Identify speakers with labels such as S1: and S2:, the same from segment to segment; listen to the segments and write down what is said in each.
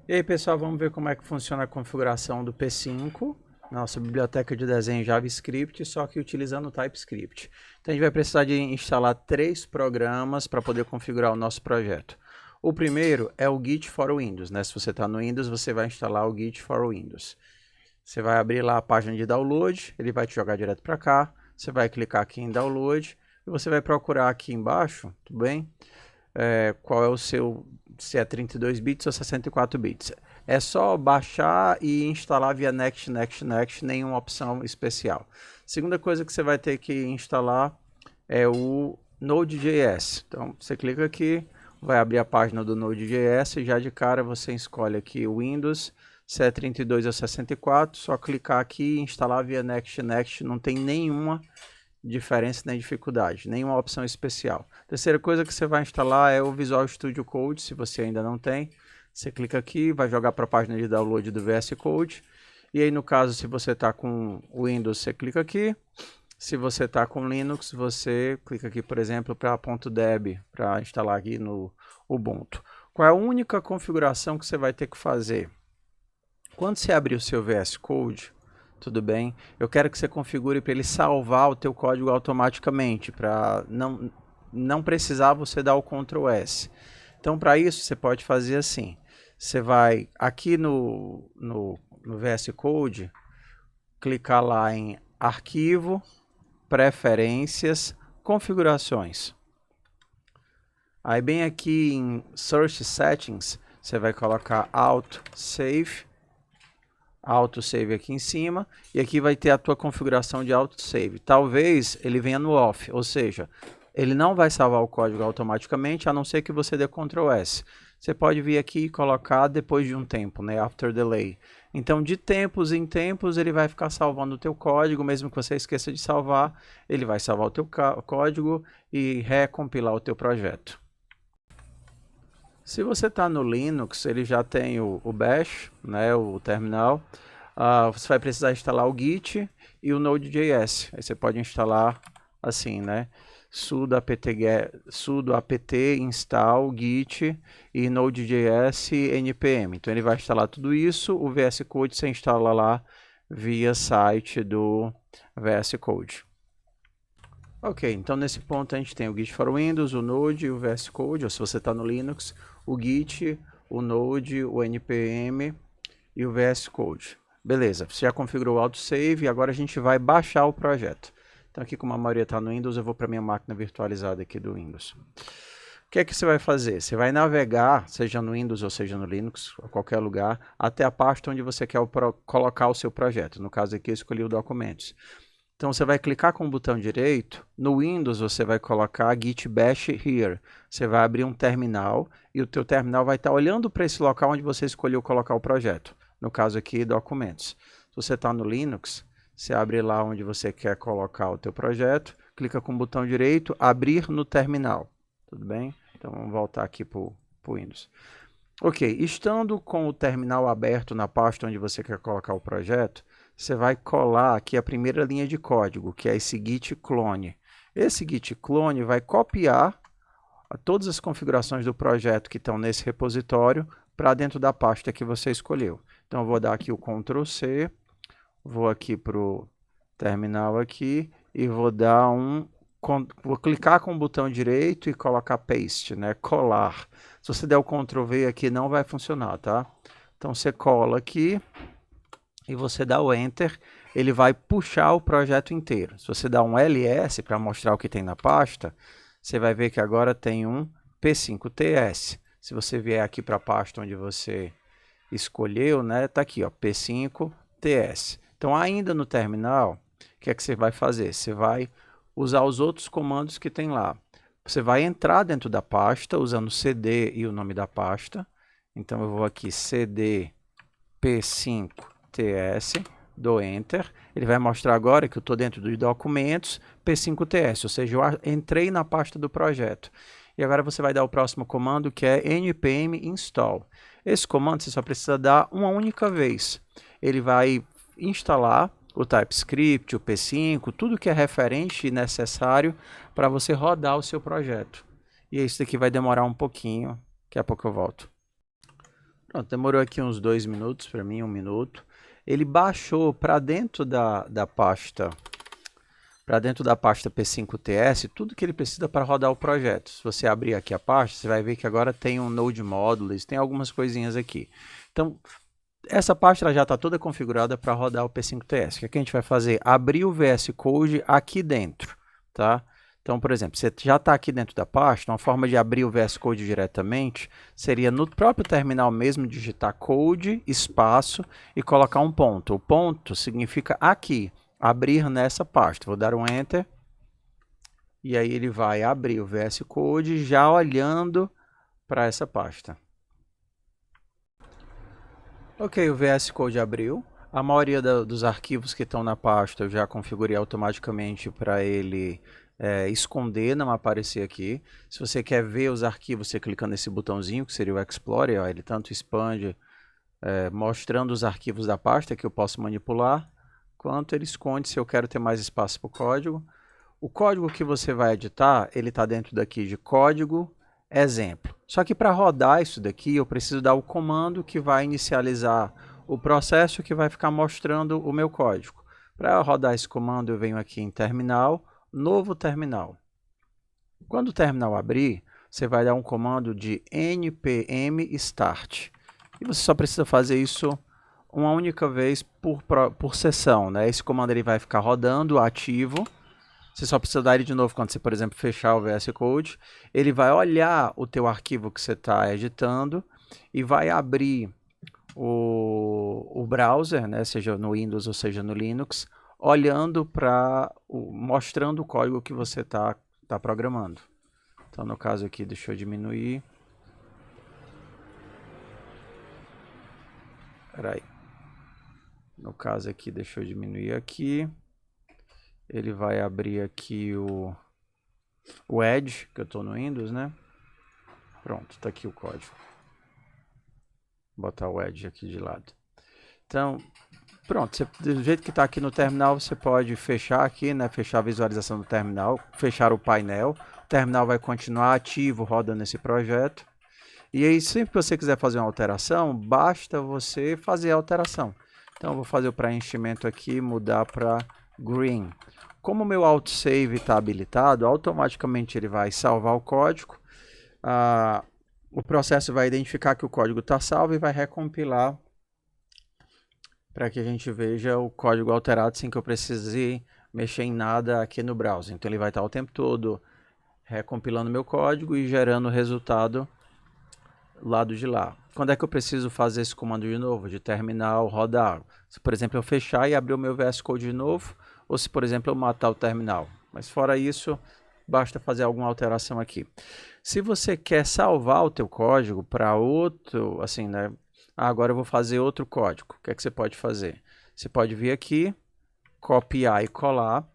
S1: E aí, pessoal, vamos ver como é que funciona a configuração do P5, nossa biblioteca de desenho JavaScript, só que utilizando o TypeScript. Então a gente vai precisar de instalar 3 programas para poder configurar o nosso projeto. O primeiro é o Git for Windows, né? Se você está no Windows, você vai instalar o Git for Windows. Você vai abrir lá a página de download, ele vai te jogar direto para cá. Você vai clicar aqui em download e você vai procurar aqui embaixo, tudo bem? Qual é o seu, se é 32 bits ou 64 bits. É só baixar e instalar via Next, nenhuma opção especial. Segunda coisa que você vai ter que instalar é o Node.js. Então você clica aqui, vai abrir a página do Node.js e já de cara você escolhe aqui o Windows, se é 32 ou 64, só clicar aqui e instalar via Next, não tem nenhuma diferença nem dificuldade, nenhuma opção especial. Terceira coisa que você vai instalar é o Visual Studio Code, se você ainda não tem. Você clica aqui, vai jogar para a página de download do VS Code. E aí no caso, se você está com Windows, você clica aqui. Se você está com Linux, você clica aqui, por exemplo, para .deb, para instalar aqui no Ubuntu. Qual é a única configuração que você vai ter que fazer? Quando você abrir o seu VS Code, tudo bem? Eu quero que você configure para ele salvar o teu código automaticamente, para não precisar você dar o Ctrl S. Então, para isso, você pode fazer assim. Você vai aqui no VS Code, clicar lá em Arquivo, Preferências, Configurações. Aí, bem aqui em Source Settings, você vai colocar Auto Save aqui em cima, e aqui vai ter a tua configuração de Auto Save. Talvez ele venha no Off, ou seja, ele não vai salvar o código automaticamente, a não ser que você dê Ctrl S. Você pode vir aqui e colocar depois de um tempo, né? After delay. Então, de tempos em tempos, ele vai ficar salvando o teu código, mesmo que você esqueça de salvar, ele vai salvar o teu código e recompilar o teu projeto. Se você está no Linux, ele já tem o Bash, né, o terminal. Você vai precisar instalar o Git e o Node.js. Aí você pode instalar assim, né? sudo apt install git e Node.js npm. Então ele vai instalar tudo isso. O VS Code você instala lá via site do VS Code. Ok, então nesse ponto a gente tem o Git for Windows, o Node e o VS Code, ou se você está no Linux, o Git, o Node, o NPM e o VS Code. Beleza, você já configurou o autosave e agora a gente vai baixar o projeto. Então aqui como a maioria está no Windows, eu vou para minha máquina virtualizada aqui do Windows. O que é que você vai fazer? Você vai navegar, seja no Windows ou seja no Linux, a qualquer lugar, até a pasta onde você quer colocar o seu projeto. No caso aqui eu escolhi o Documentos. Então você vai clicar com o botão direito, no Windows você vai colocar Git Bash Here. Você vai abrir um terminal e o teu terminal vai estar olhando para esse local onde você escolheu colocar o projeto. No caso aqui, Documentos. Se você está no Linux, você abre lá onde você quer colocar o teu projeto, clica com o botão direito, abrir no terminal. Tudo bem? Então vamos voltar aqui para o Windows. Ok, estando com o terminal aberto na pasta onde você quer colocar o projeto, você vai colar aqui a primeira linha de código, que é esse git clone. Esse git clone vai copiar todas as configurações do projeto que estão nesse repositório para dentro da pasta que você escolheu. Então eu vou dar aqui o Ctrl C, vou aqui para o terminal aqui e vou dar vou clicar com o botão direito e colocar paste, né? Colar. Se você der o Ctrl V aqui não vai funcionar, tá? Então você cola aqui e você dá o Enter, ele vai puxar o projeto inteiro. Se você dá um LS para mostrar o que tem na pasta, você vai ver que agora tem um P5TS. Se você vier aqui para a pasta onde você escolheu, né, tá aqui, ó, P5TS. Então, ainda no terminal, o que é que você vai fazer? Você vai usar os outros comandos que tem lá. Você vai entrar dentro da pasta usando cd e o nome da pasta. Então, eu vou aqui cd P5TS, dou Enter. Ele vai mostrar agora que eu estou dentro dos documentos P5TS, ou seja, eu entrei na pasta do projeto. E agora você vai dar o próximo comando, que é npm install. Esse comando você só precisa dar uma única vez. Ele vai instalar o TypeScript, o P5, tudo que é referente e necessário para você rodar o seu projeto. E isso daqui vai demorar um pouquinho, daqui a pouco eu volto. Pronto, demorou aqui uns 2 minutos para mim, 1 minuto. Ele baixou para dentro da pasta, P5TS, tudo que ele precisa para rodar o projeto. Se você abrir aqui a pasta, você vai ver que agora tem um Node Modules, tem algumas coisinhas aqui. Então, essa pasta ela já está toda configurada para rodar o P5TS. O que a gente vai fazer? Abrir o VS Code aqui dentro, tá? Então, por exemplo, você já está aqui dentro da pasta, uma forma de abrir o VS Code diretamente seria no próprio terminal mesmo digitar code, espaço e colocar um ponto. O ponto significa aqui, abrir nessa pasta. Vou dar um Enter e aí ele vai abrir o VS Code já olhando para essa pasta. Ok, o VS Code abriu. A maioria dos arquivos que estão na pasta eu já configurei automaticamente para ele esconder, não aparecer aqui. Se você quer ver os arquivos, você clica nesse botãozinho, que seria o Explorer, ó, ele tanto expande, mostrando os arquivos da pasta que eu posso manipular, quanto ele esconde se eu quero ter mais espaço para o código. O código que você vai editar, ele está dentro daqui de código, exemplo. Só que para rodar isso daqui, eu preciso dar o comando que vai inicializar o processo que vai ficar mostrando o meu código. Para rodar esse comando, eu venho aqui em terminal, novo terminal. Quando o terminal abrir, você vai dar um comando de npm start. E você só precisa fazer isso uma única vez por sessão, né? Esse comando ele vai ficar rodando ativo. Você só precisa dar ele de novo quando você, por exemplo, fechar o VS Code. Ele vai olhar o teu arquivo que você está editando e vai abrir o browser, né? Seja no Windows ou seja no Linux, olhando mostrando o código que você tá programando. Então, no caso aqui, deixa eu diminuir. Peraí. No caso aqui, deixa eu diminuir aqui. Ele vai abrir aqui o Edge, que eu estou no Windows, né? Pronto, está aqui o código. Vou botar o Edge aqui de lado. Então, pronto, do jeito que está aqui no terminal, você pode fechar aqui, né? Fechar a visualização do terminal, fechar o painel. O terminal vai continuar ativo, rodando esse projeto. E aí, sempre que você quiser fazer uma alteração, basta você fazer a alteração. Então, eu vou fazer o preenchimento aqui, mudar para green. Como o meu autosave está habilitado, automaticamente ele vai salvar o código. O processo vai identificar que o código está salvo e vai recompilar para que a gente veja o código alterado sem que eu precise mexer em nada aqui no browser. Então ele vai estar o tempo todo recompilando meu código e gerando o resultado do lado de lá. Quando é que eu preciso fazer esse comando de novo? De terminal, rodar. Se, por exemplo, eu fechar e abrir o meu VS Code de novo, ou se, por exemplo, eu matar o terminal. Mas fora isso, basta fazer alguma alteração aqui. Se você quer salvar o teu código para outro, assim, né? Agora eu vou fazer outro código. O que é que você pode fazer? Você pode vir aqui, copiar e colar.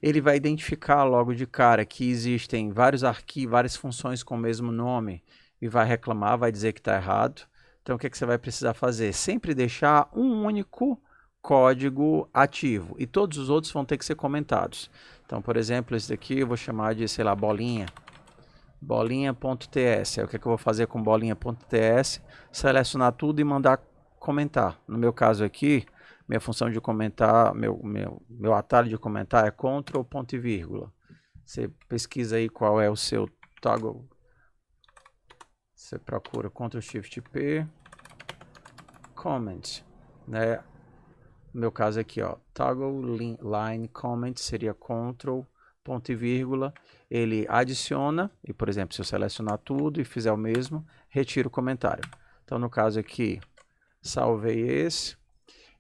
S1: Ele vai identificar logo de cara que existem vários arquivos, várias funções com o mesmo nome e vai reclamar, vai dizer que está errado. Então o que é que você vai precisar fazer? Sempre deixar um único código ativo e todos os outros vão ter que ser comentados. Então, por exemplo, esse daqui eu vou chamar de, sei lá, bolinha.ts. O que é que eu vou fazer com bolinha.ts? Selecionar tudo e mandar comentar. No meu caso aqui, minha função de comentar, meu atalho de comentar é Ctrl, ponto e vírgula. Você pesquisa aí qual é o seu toggle. Você procura Ctrl Shift P, comment, né? No meu caso aqui, ó, toggle line comment seria Ctrl, ponto e vírgula. Ele adiciona, e por exemplo, se eu selecionar tudo e fizer o mesmo, retiro o comentário. Então, no caso aqui, salvei esse,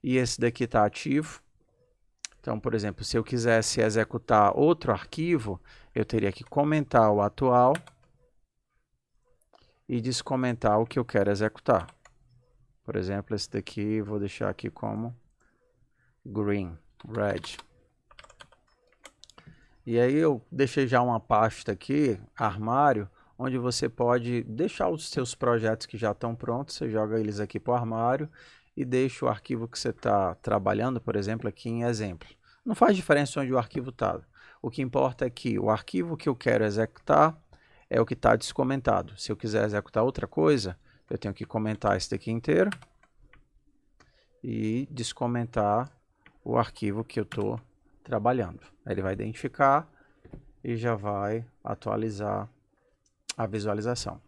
S1: e esse daqui está ativo. Então, por exemplo, se eu quisesse executar outro arquivo, eu teria que comentar o atual e descomentar o que eu quero executar. Por exemplo, esse daqui vou deixar aqui como green, red. E aí eu deixei já uma pasta aqui, armário, onde você pode deixar os seus projetos que já estão prontos, você joga eles aqui para o armário e deixa o arquivo que você está trabalhando, por exemplo, aqui em exemplo. Não faz diferença onde o arquivo está. O que importa é que o arquivo que eu quero executar é o que está descomentado. Se eu quiser executar outra coisa, Eu tenho que comentar esse daqui inteiro e descomentar o arquivo que eu estou trabalhando. Aí ele vai identificar e já vai atualizar a visualização.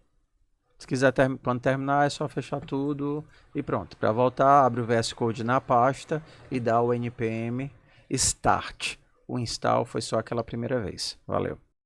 S1: Se quiser, quando terminar, é só fechar tudo e pronto. Para voltar, abre o VS Code na pasta e dá o npm start. O install foi só aquela primeira vez. Valeu!